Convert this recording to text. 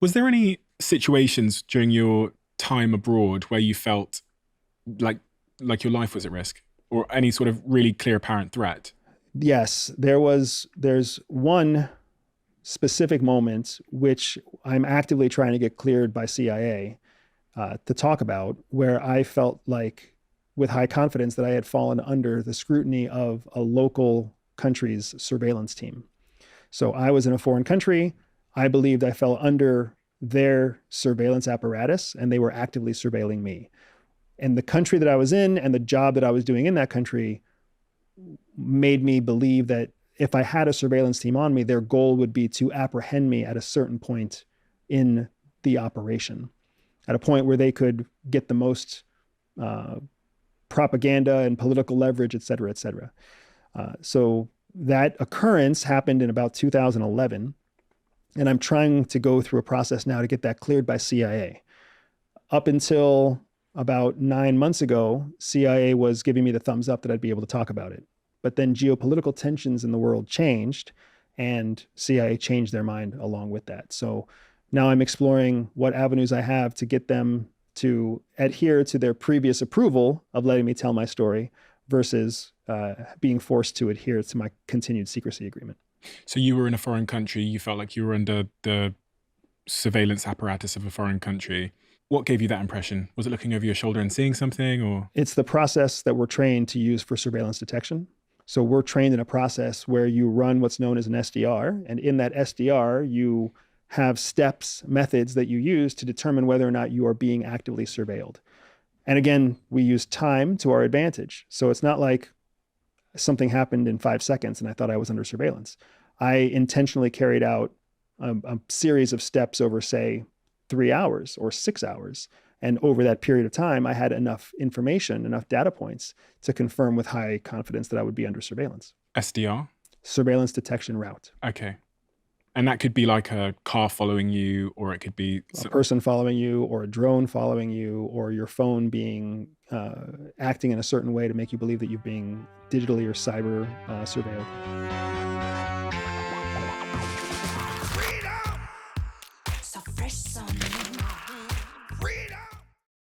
Was there any situations during your time abroad where you felt like like your life was at risk, or any sort of really clear apparent threat? Yes, there's one specific moment which I'm actively trying to get cleared by CIA to talk about, where I felt like with high confidence that I had fallen under the scrutiny of a local country's surveillance team. So I was in a foreign country. I believed I fell under their surveillance apparatus and they were actively surveilling me. And the country that I was in and the job that I was doing in that country made me believe that if I had a surveillance team on me, their goal would be to apprehend me at a certain point in the operation, at a point where they could get the most uh, propaganda and political leverage, et cetera, et cetera. So that occurrence happened in about 2011. And I'm trying to go through a process now to get that cleared by CIA. Up until about 9 months ago, CIA was giving me the thumbs up that I'd be able to talk about it. But then geopolitical tensions in the world changed, and CIA changed their mind along with that. So now I'm exploring what avenues I have to get them to adhere to their previous approval of letting me tell my story versus being forced to adhere to my continued secrecy agreement. So you were in a foreign country, you felt like you were under the surveillance apparatus of a foreign country. What gave you that impression? Was it looking over your shoulder and seeing something, or? It's the process that we're trained to use for surveillance detection. So we're trained in a process where you run what's known as an SDR. And in that SDR, you have steps, methods that you use to determine whether or not you are being actively surveilled. And again, we use time to our advantage. So it's not like something happened in 5 seconds and I thought I was under surveillance. I intentionally carried out a series of steps over, say, 3 hours or 6 hours. And over that period of time, I had enough information, enough data points to confirm with high confidence that I would be under surveillance. SDR? Surveillance detection route. Okay. And that could be like a car following you, or it could be A person following you, or a drone following you, or your phone being acting in a certain way to make you believe that you're being digitally or cyber surveilled.